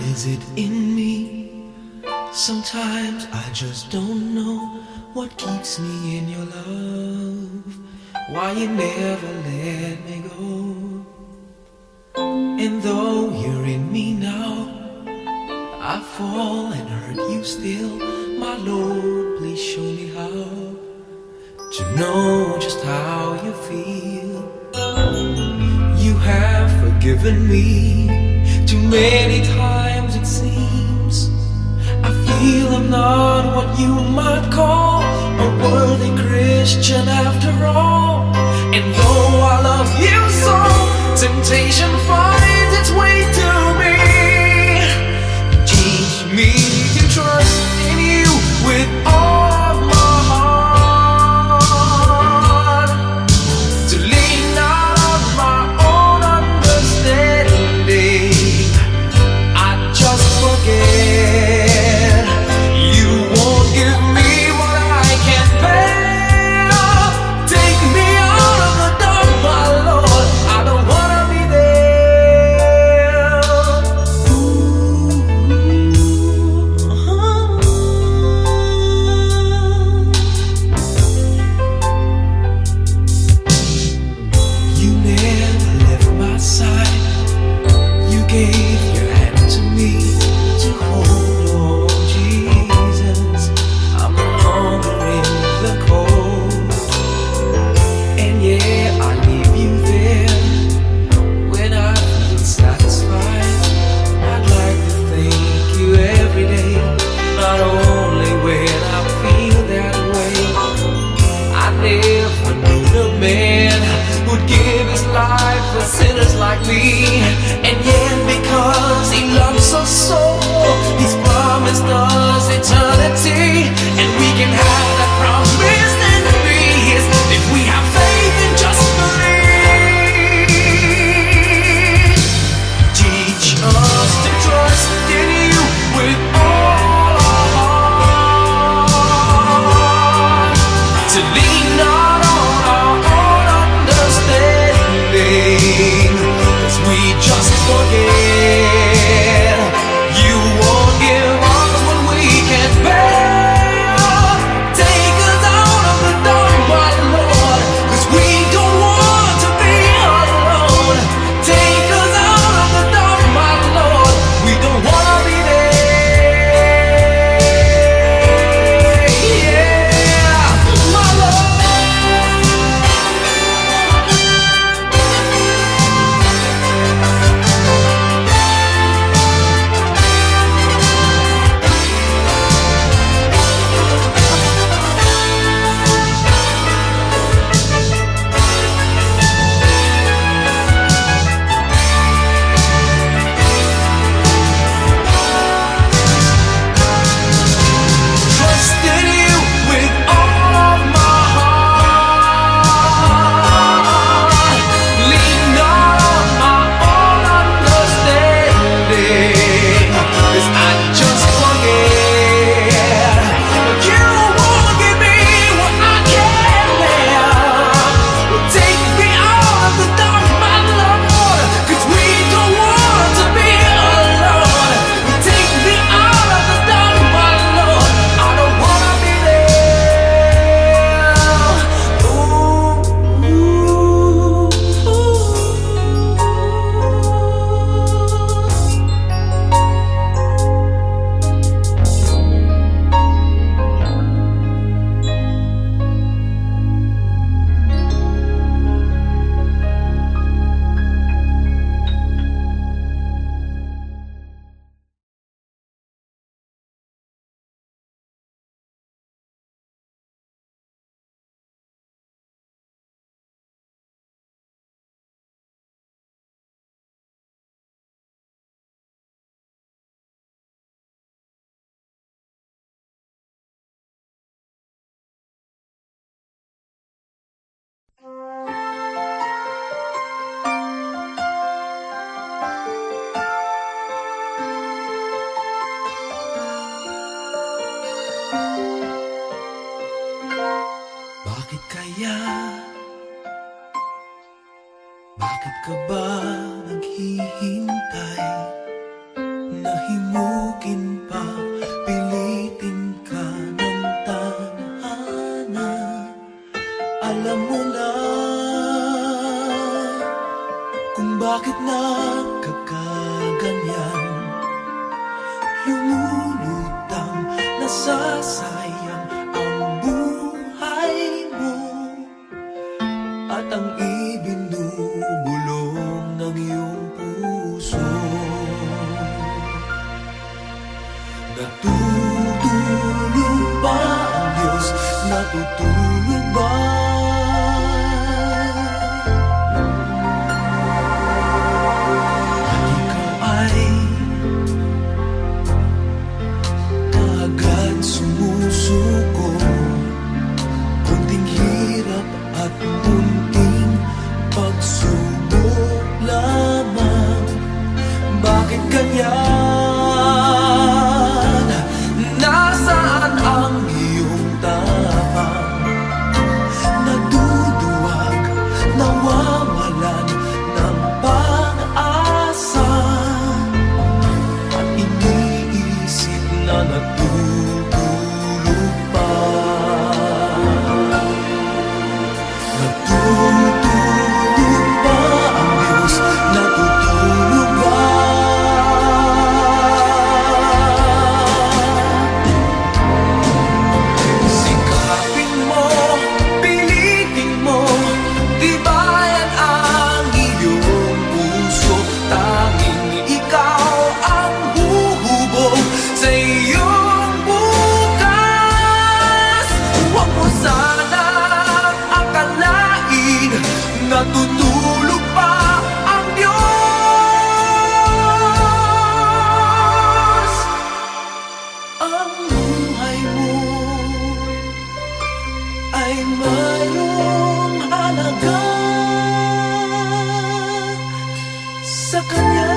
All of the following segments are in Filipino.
is it in me? Sometimes I just don't know what keeps me in your love. Why you never let me go. And though you're in me now, I fall and hurt you still. My Lord, please show me how to know just how you feel. You have forgiven me too many times it seems. I feel I'm not what you might call a worthy Christian after all. And though I love you so, temptation finds its way to me. Teach me to trust in you with all of my heart, to lean not on my own understanding. I just forget you won't give me what I can't bear. Take me out of the dark, my Lord. I don't wanna be there. You never left my side. You gave your hand to me to hold. Oh Jesus, I'm no longer in the cold. And yeah, I leave you there when I feel satisfied. I'd like to thank you every day, not only when I feel that way. I never knew the man who'd give his life for sinners like me. And yet because he loves us so, he's promised us eternity. And we can have that promise and peace if we have faith and just believe. Teach us to trust in you with all our heart, to lean not on our own understanding, 'cause we just forget you won't give us what we can't bear. Take us out of the dark, my Lord, 'cause we don't want to be alone. Take us out of the dark, my Lord, we don't wanna be there. Yeah, my Lord. Trust in you with all of my heart. Lean not on my own understanding, 'cause I just forget you won't give me what I can't bear. Take me out of the dark, my Lord, 'cause we don't want to be alone. Take me out of the dark, my Lord, I don't wanna be there. Bakit kaya? Bakit ka ba naghihintay na Natutulog ba ang Diyos? Natutulog ba? At ikaw ay agad sumusuko. Kunting hirap at kunting pagsubok lamang. Bakit ganyan? Nasaan ang iyong tapang? Naduduwag, nawawalan ng pag-asa. At iniisip na natutulog pa. Natutulog ba ang Diyos? Natutulog ba? Sikapin mo, pilitin mo, tibayan ang iyong puso. Tanging ikaw ang huhubog sa iyong bukas. Huwag mo sanang akalain natutulog pa ang Diyos. Ang buhay mo ay mayroong halaga sa Kanya.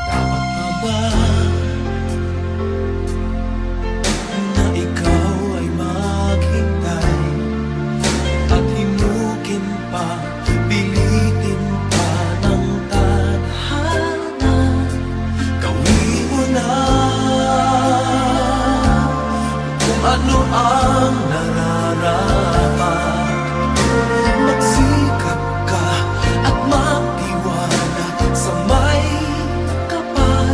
Dapat pa ba na ikaw ay maghintay at himukin pa, pilitin pa ng tadhana? Gawin mo na kung ano ang nararapat. Magsikap ka at magtiwala sa may kapal.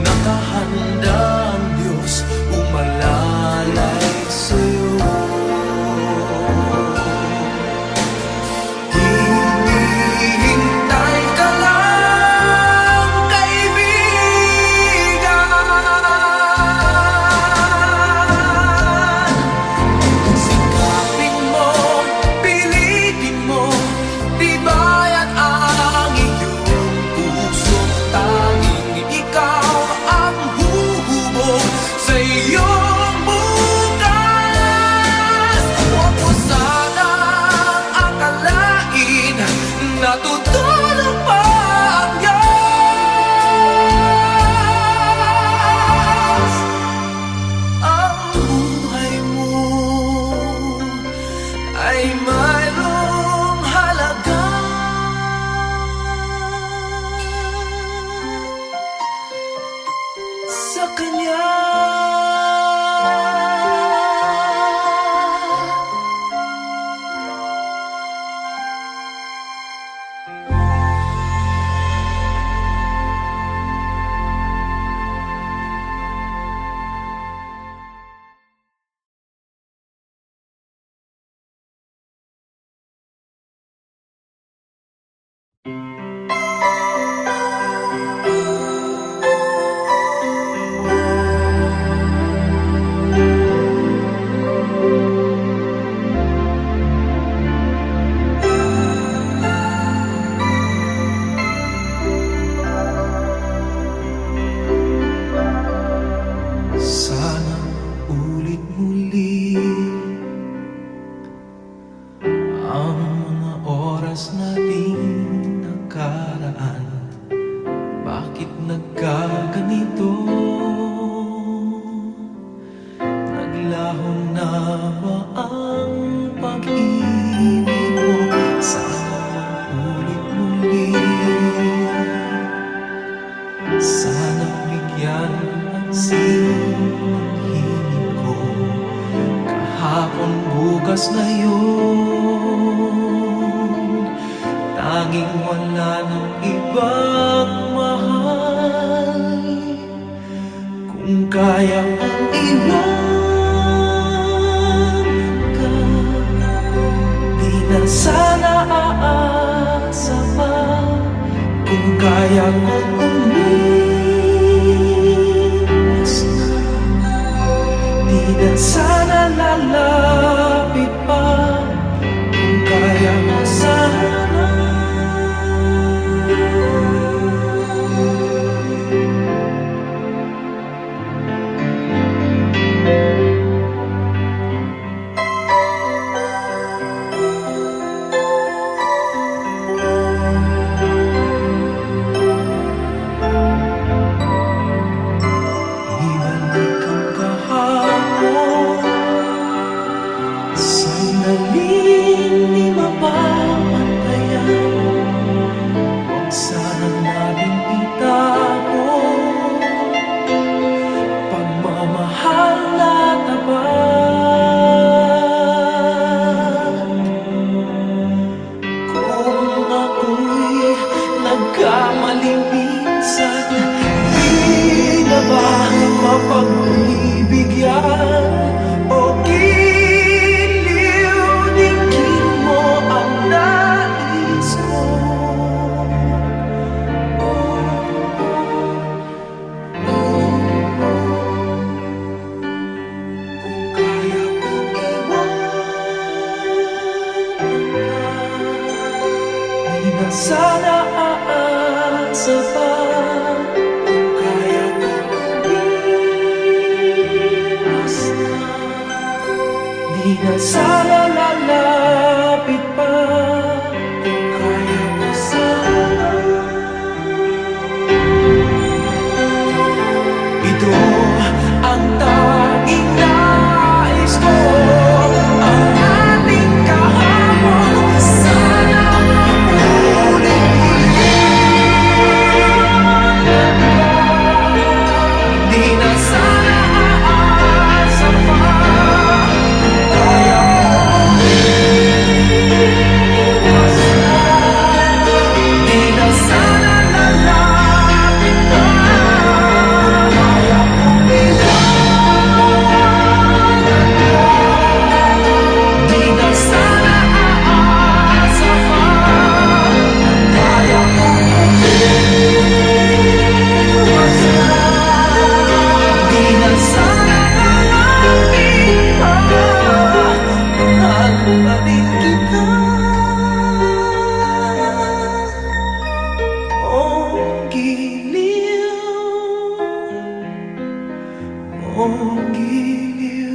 Nakahanda ang Diyos umalalay sa'yo. Hinihintay ka lang, kaibigan. Sikapin mo, pilitin mo, tibayan ang iyong puso. Tanging ikaw ang huhubog sa iyong bukas. Huwag mo sanang akalain natutulog pa ang Diyos. Ang buhay mo ay mayroong halaga sa Kanya. Sana ulit muli ang mga oras nating nakaraan. Bakit nagkaganito? Naglaho na ba ang pag-ibig mo? Sana ulit muli. Sana bigyan ng ng hingin ko. Kahapon, bukas, ngayon, tanging wala ng ibang mahal. Kung kaya kong iwan ka, di na sana aasa pa. kaya ko umiwas na. Di na sana lalapit pa kung kaya mo sana. Ibalik ang kahapon, sandaling di mapapatayan. Huwag sana natin itapon pagmamahal na tapat. Kung ako'y nagkamali minsan, di na ba mapagbibigyan o giliw-digin mo ang nais ko? Kung kaya ko iwanan ka, di na sana aasa pa. Kung kaya ko umiwas na, di na sana lalapit pa. Kung kaya ko sana. Ito ang tanging nais ko, ang ating kahapon sana maulit-ulit. Di na sana aasa pa. Kaya ko umiwas na, di na sana lalapit pa. Kaya ko iwanan ka, di na sana aasa pa. Kaya ko umiwas na, di na sana lalapit pa. Mahal pa din kita, oh giliw, oh giliw.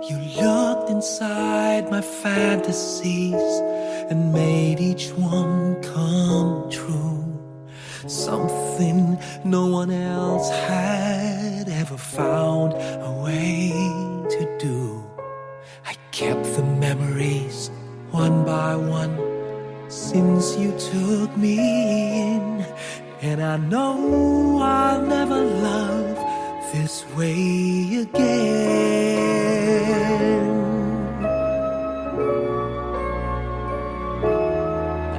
You looked inside my fantasies and made each one come true. Something no one else had ever found a way to do. I kept the memories one by one since you took me in, and I know I'll never love this way again.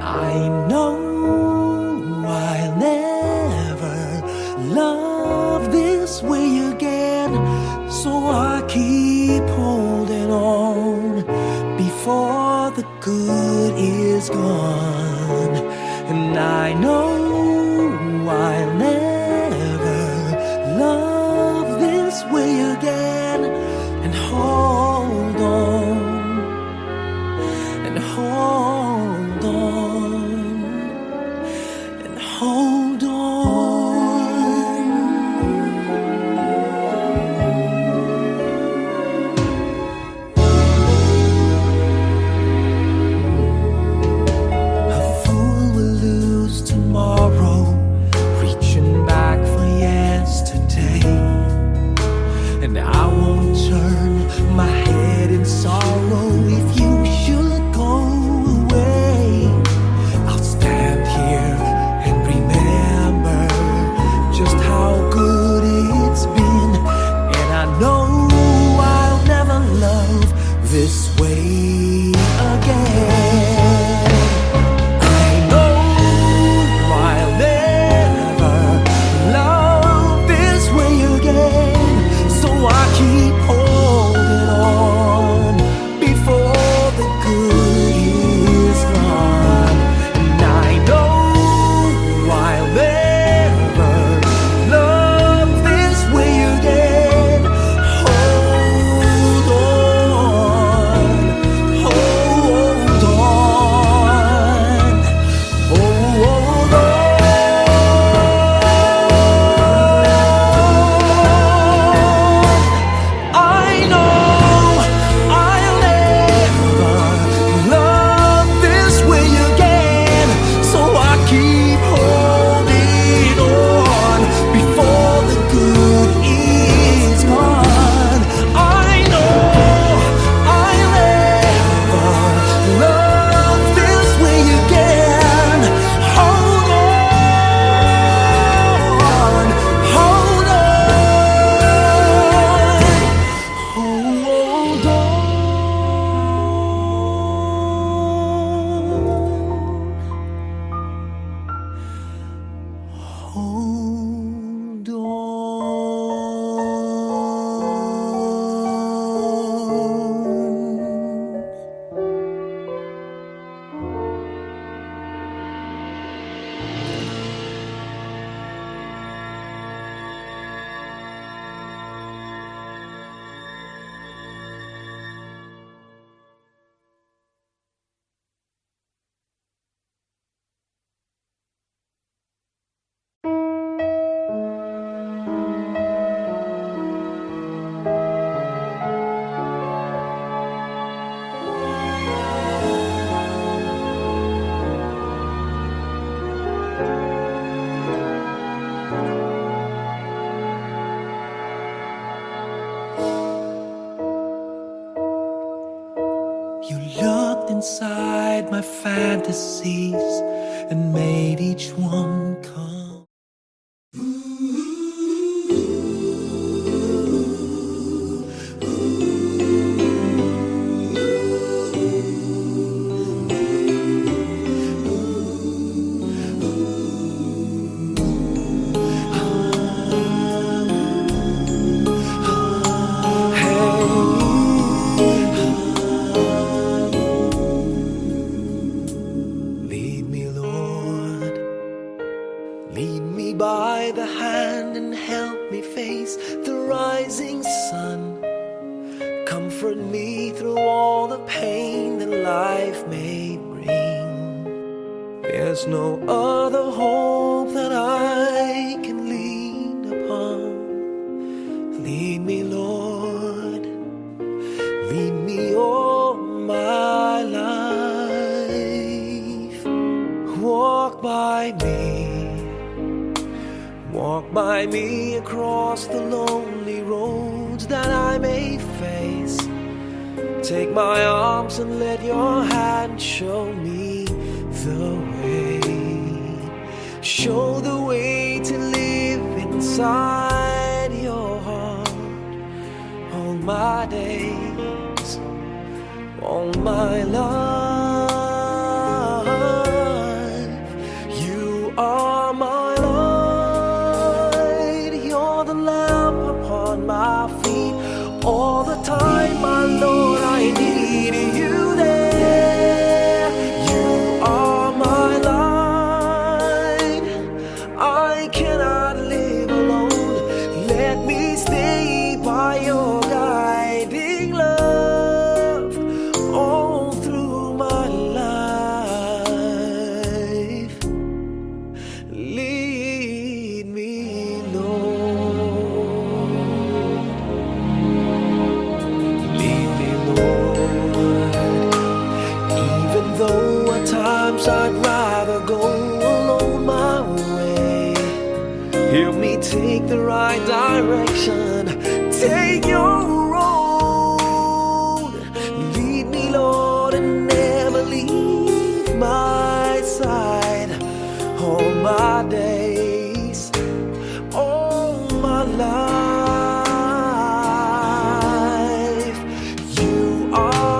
I know I'll never love this way again, so I keep holding on before the good is gone. And I know I'll never love this way again, and hold on, and hold on, and hold on. this way again. I know I'll never love this way again, so I keep holding on before the good is gone. And I know I'll never love this way again. Hold on, hold on, hold on. I know I'll never love this way again, so I keep holding on before the good is gone. I know I'll never love this way again. Hold on, hold on, hold on. Hold on. You looked inside my fantasies and made each one come. Lead me, Lord. Lead me by the hand and help me face the rising sun. Comfort me through all the pain that life may bring. There's no other hope that I can lean upon. Lead me, Lord. Lead me all my life. Walk by me across the lonely roads that I may face. Take my arms and let your hand show me the way. Show the way to live inside your heart all my days, all my life. You are my light, you're the lamp upon my feet. All the time, my Lord, I need you there. You are my light, I cannot live alone. Let me stay by your guiding love all through my life. Lead me, Lord. Lead me, Lord. Even though at times I'd rather go alone my way, help me take the right direction. Take your road. Lead me, Lord, and never leave my side. All my days, all my life. You are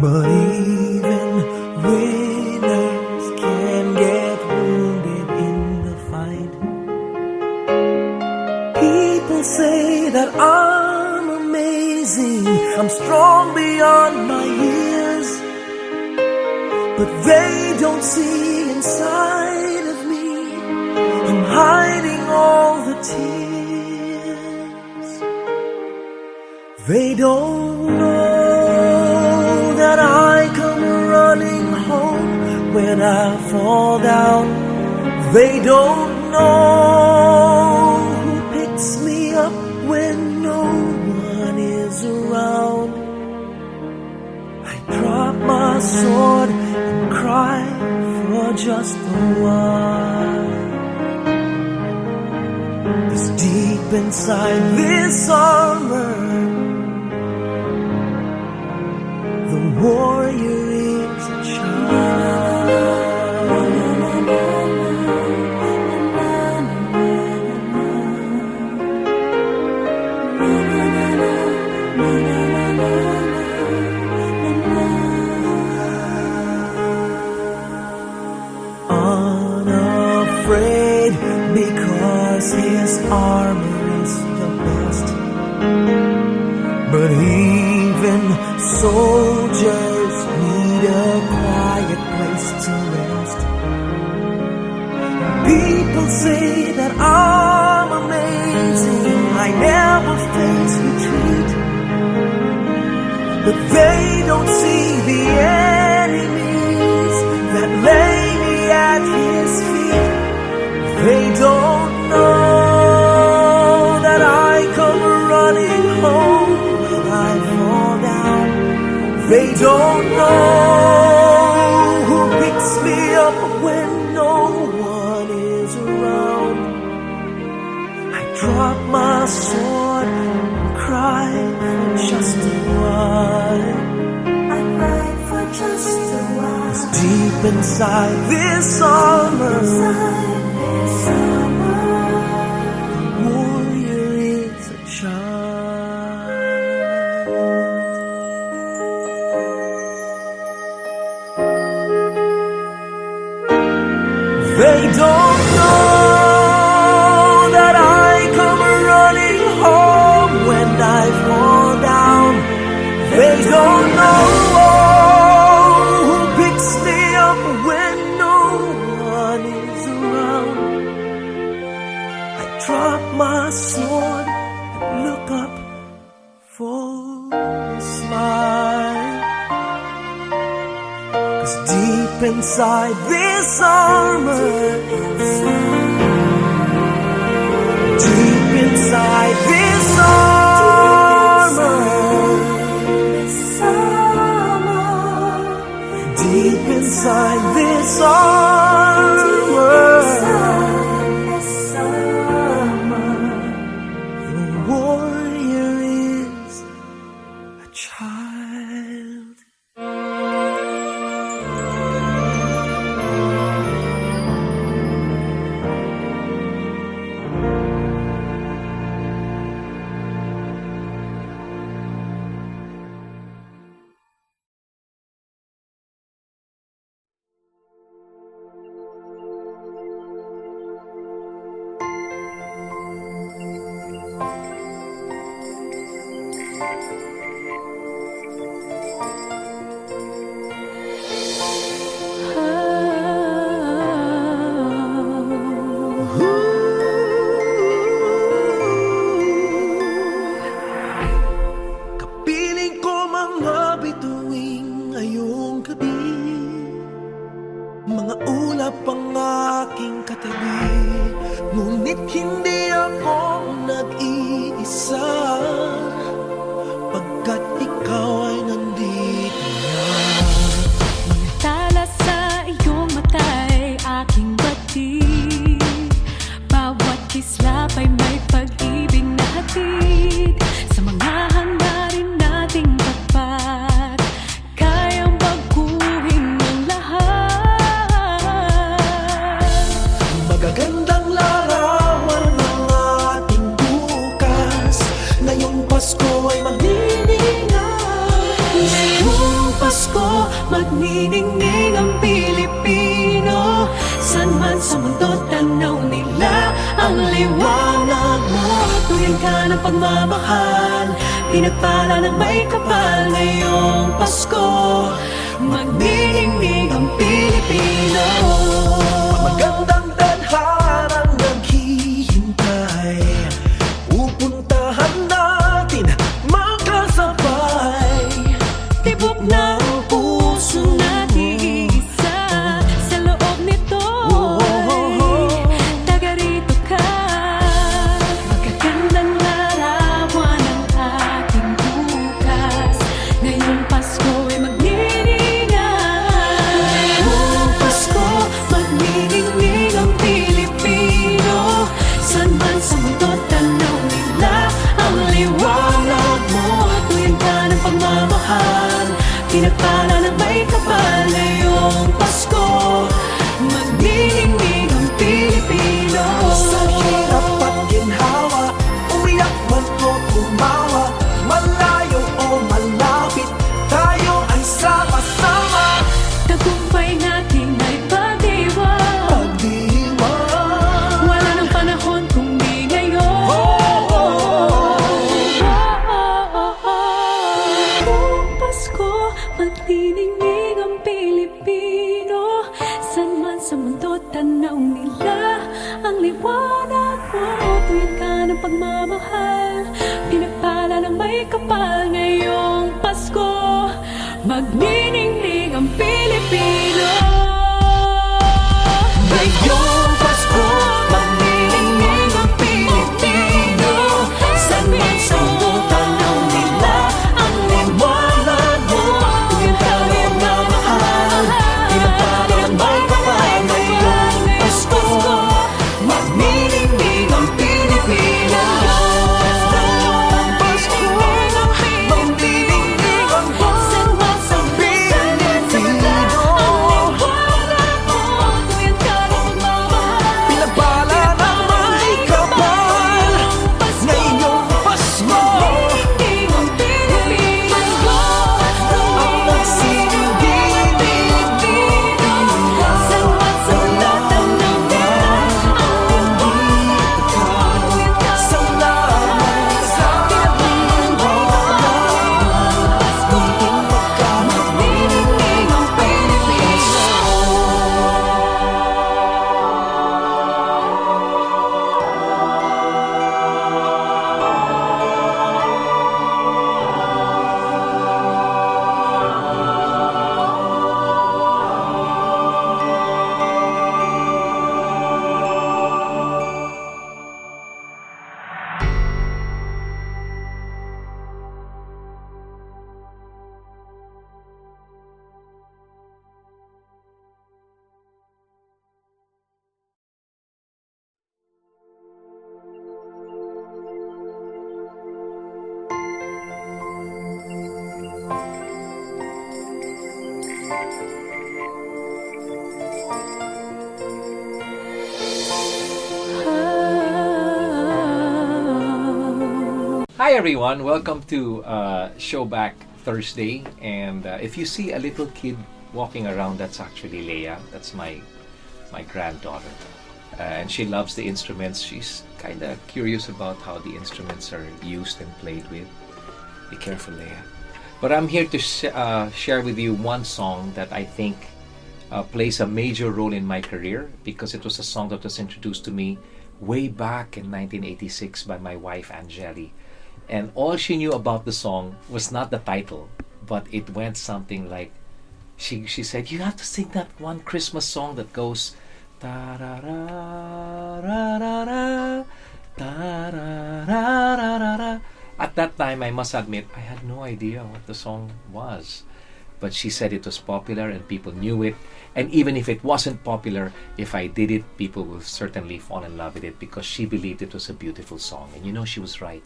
But even winners can get wounded in the fight. People say that I'm amazing, I'm strong beyond my years, but they don't see inside of me. I'm hiding all the tears. They don't know that I come running home when I fall down. They don't know who picks me up when no one is around. I drop my sword and cry for just a while. 'Cause deep inside this armor, the warrior is a child. Unafraid because his armor is the best. But even soldiers need a quiet place to rest. People say that I'm amazing, I never face retreat, but they don't see the enemies that lay me at his feet. They don't know that I come running home when I fall down. They don't know who picks me up when no one is around. I drop my sword and cry for just a while. I cry for just a while. 'Cause deep inside this armor, the warrior is a child. They don't know that I come running home when I fall down. They don't know who picks me up when no one is around. I drop my sword and look up for a smile. 'Cause deep inside this armor, deep inside this armor, deep inside this armor, the warrior is a child. magniningning ang Pilipino. San man sa mundo tanaw nila ang liwanag mo. Tuwing ka ng pagmamahal, pinagpala ng may kapal ngayong Pasko. Magniningning ang Pilipino. Magandang tadharang naghihintay, pupuntahan natin magkasabay. Tibok ng puso natin isa sa loob nito. Taga rito ka. Magagandang larawan ang ating bukas. Ngayong Pasko ay magniningay. Ngayong Pasko, magniningning ang Pilipino. San man sa mundo tanaw nila ang liwanag mo. Tuwing ka ng pagmamahal, pinagpala ng may kapal ngayong Pasko. Magniningning ang Pilipino. Sa hirap at ginhawa, umiyak man o tumawa, malayo o malapit, tayo ay sama-sama. Tagumpay natin ay pagdiwang. Pagdiwang, Wala nang panahon kung di ngayon. Ngayong Pasko, magniningning ang Pilipino. San man sa mundo tanaw nila ang liwanag mo. Tuwing ka ng pagmamahal, pinagpala ng may kapal ngayong Pasko. Magniningning ang Pilipino. Ngayong Pasko, magniningning ang Pilipino. San man sa mundo tanaw nila ang liwanag mo. Tuwing ka ng pagmamahal, pinagpala ng may kapal ngayong Pasko. Magniningning ang Pilipino. Ngayong Pasko, magniningning ang San man sa mundo tanaw ang liwanag mo. Tuwing ka ng pagmamahal, pinagpala ng may kapal ngayong Pasko. magniningning ang Pilipino. Ang nagsisilbing Pilipino, San man sa mundo tanaw nila ang liwanag mo. Tuwing ka ng salamat sa ating Pasko, magniningning ang Pilipino. Hi everyone, welcome to Showback Thursday. And if you see a little kid walking around, that's actually Leia. That's my granddaughter, and she loves the instruments. She's kind of curious about how the instruments are used and played with. Be careful, Leia. But I'm here to share with you one song that I think plays a major role in my career, because it was a song that was introduced to me way back in 1986 by my wife Angeli. And all she knew about the song was not the title, but it went something like, she said, "You have to sing that one Christmas song that goes ta-ra-ra-ra-ra-ra, ta-ra-ra-ra-ra-ra." At that time, I must admit, I had no idea what the song was. But she said it was popular and people knew it. And even if it wasn't popular, if I did it, people will certainly fall in love with it, because she believed it was a beautiful song. And you know, she was right.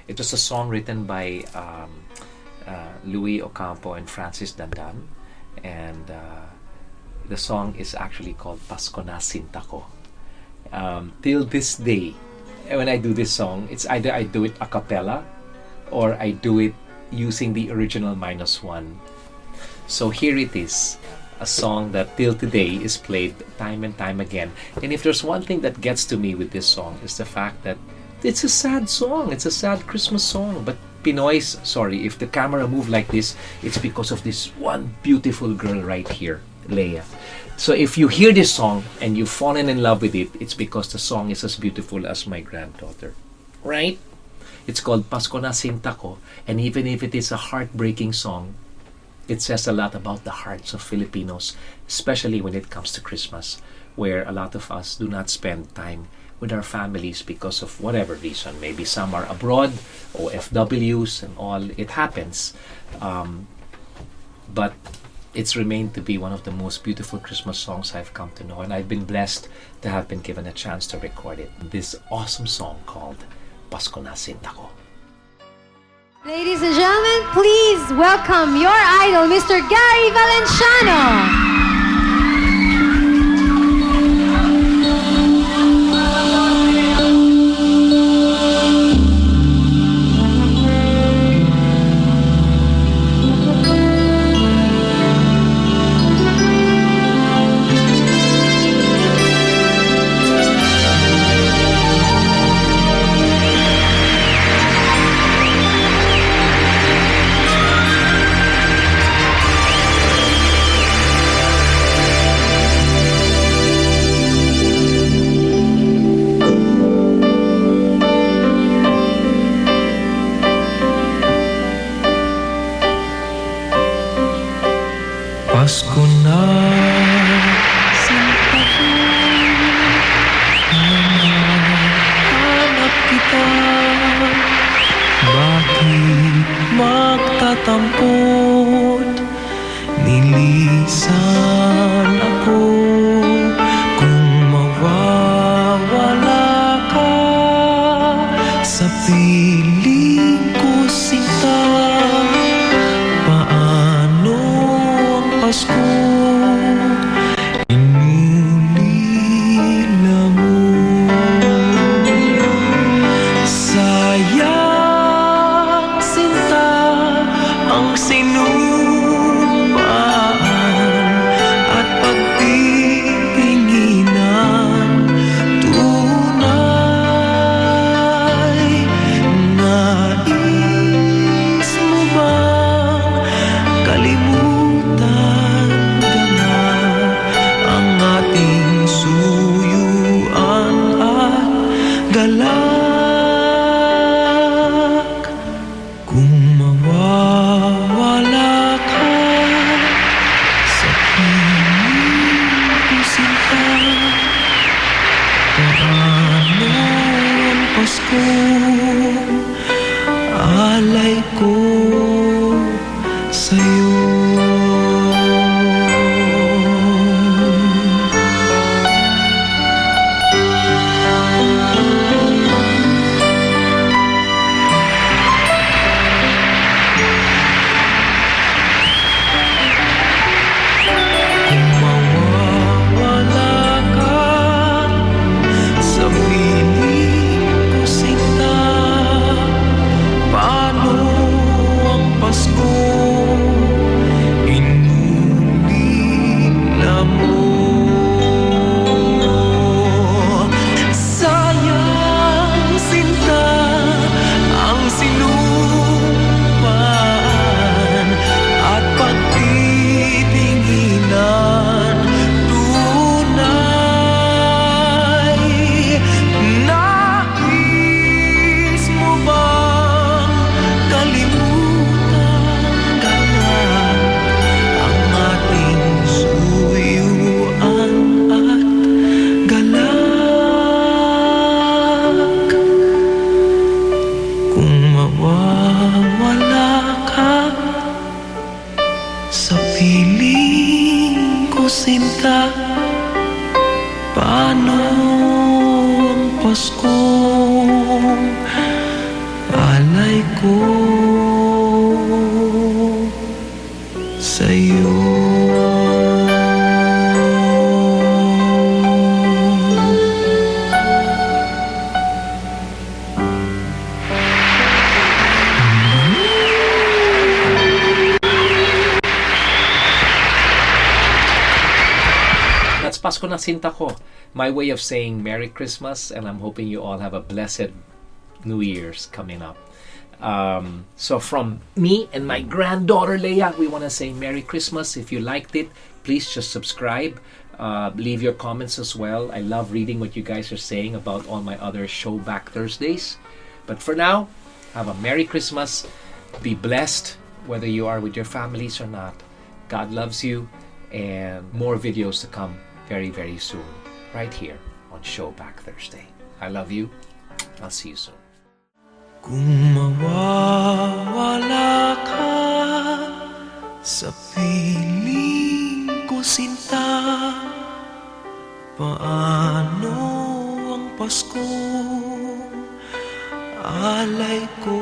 It was a song written by Louis Ocampo and Francis Dandan. And the song is actually called Pasko na Sinta Ko. Till this day, when I do this song, it's either I do it a cappella or I do it using the original -1. So here it is, a song that till today is played time and time again. And if there's one thing that gets to me with this song is the fact that it's a sad song. It's a sad Christmas song. But Pinoys, sorry, if the camera move like this, it's because of this one beautiful girl right here, Leia. So if you hear this song and you've fallen in love with it, it's because the song is as beautiful as my granddaughter. Right? It's called Pasko na Sinta Ko. And even if it is a heartbreaking song, it says a lot about the hearts of Filipinos, especially when it comes to Christmas, where a lot of us do not spend time with our families because of whatever reason. Maybe some are abroad, or FWs and all. It happens. But it's remained to be one of the most beautiful Christmas songs I've come to know, and I've been blessed to have been given a chance to record it. This awesome song called Pasko na Sinta Ko. Ladies and gentlemen, please welcome your idol, Mr. Gary Valenciano. Pasko na Sinta ko, hanap kita. Bakit magtatampot? Nilisan ako kung mawawala ka sa piling ko, Sinta. Paano ang Pasko inulila mo? Sayang, Sinta, ang sinumpaan at pagtitinginan. Tunay, nais mo bang kalimutan ka na ang ating suyuan at galak? Kung mawawala ka sa piling ko, Sinta, paano ang Pasko alay ko sa'yo? Kung mawawala ka sa piling ko, Sinta, paano ang Pasko inulila mo? Sayang, Sinta, ang sinumpaan at pagtitinginan. Tunay, nais mo bang kalimutan ka na ang ating suyuan at galak? Kung mawawala ka sa piling ko, Sinta, paano ang Pasko alay ko sa'yo? Pasko na sinta ko. My way of saying Merry Christmas, and I'm hoping you all have a blessed New Year's coming up. So from me and my granddaughter Leia, we want to say Merry Christmas. If you liked it, please just subscribe. Leave your comments as well. I love reading what you guys are saying about all my other Showback Thursdays. But for now, have a Merry Christmas. Be blessed, whether you are with your families or not. God loves you, and more videos to come very, very soon, right here on Showback Thursday. I love you. I'll see you soon. Kung mawawala ka sa piling ko, sinta, paano ang Paskong alay ko?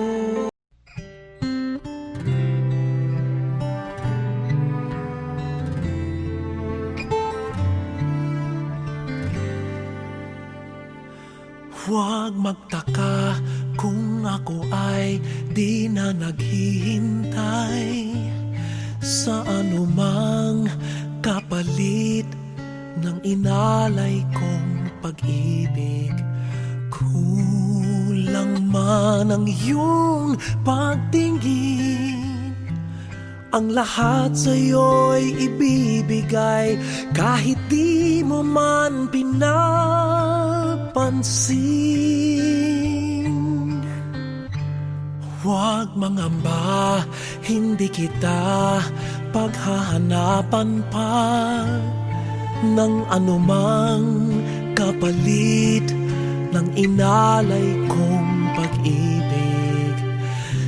Huwag magtaka kung ako ay di na naghihintay sa anumang kapalit ng inalay kong pag-ibig. Kulang man ang iyong pagtingin, ang lahat sa'yo'y ibibigay kahit di mo man pinapansin. Huwag mangamba, hindi kita paghahanapan pa ng anumang kapalit ng inalay kong pag-ibig.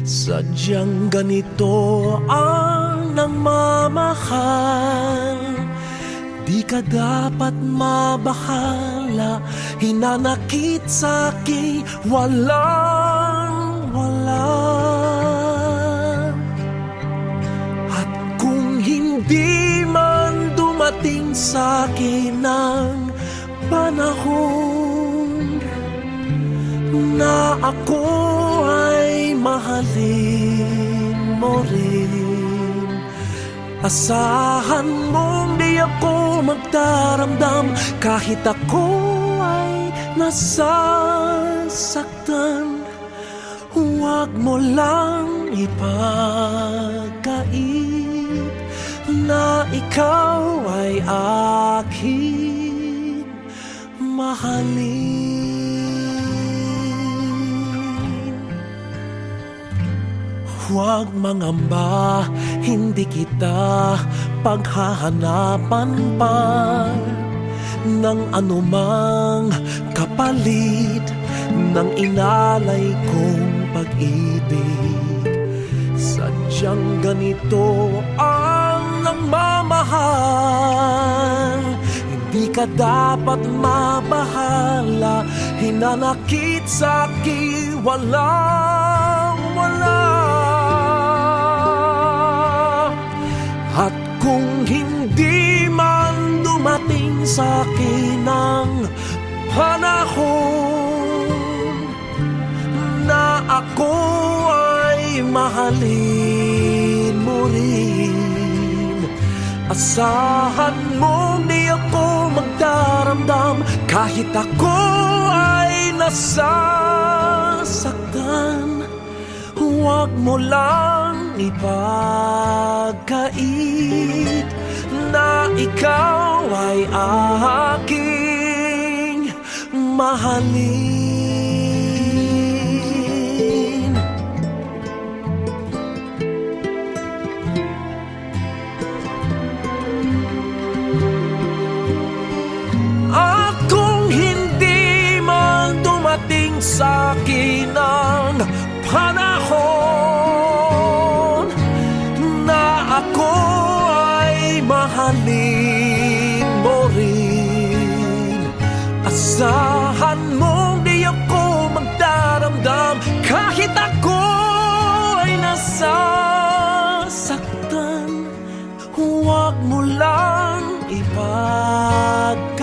Sadyang ganito ang nagmamahal, di ka dapat mabahala, hinanakit sa'king walang-wala. At kung hindi man dumating sa'kin ang panahon na ako ay mahalin mo rin, asahan mong di ako magdaramdam kahit ako ay nasasaktan. Huwag mo lang ipagkait na ikaw ay aking mahalin. Huwag mangamba, hindi kita paghahanapan pa ng anumang kapalit ng inalay kong pag-ibig. Sadyang ganito ang nagmamahal, hindi ka dapat mabahala, hinanakit sa'kin walang-wala. At kung hindi man dumating sa'kin ang panahon na ako ay mahalin mo rin, asahan mong di ako magdaramdam kahit ako ay nasasaktan. Huwag mo lang ipagkait na ikaw ay aking mahalin. At kung hindi man dumating sa'kin ang panahon na ako ay mahalin mo rin, asahan mong di ako magdaramdam kahit ako ay nasasaktan. Huwag mo lang ipagkait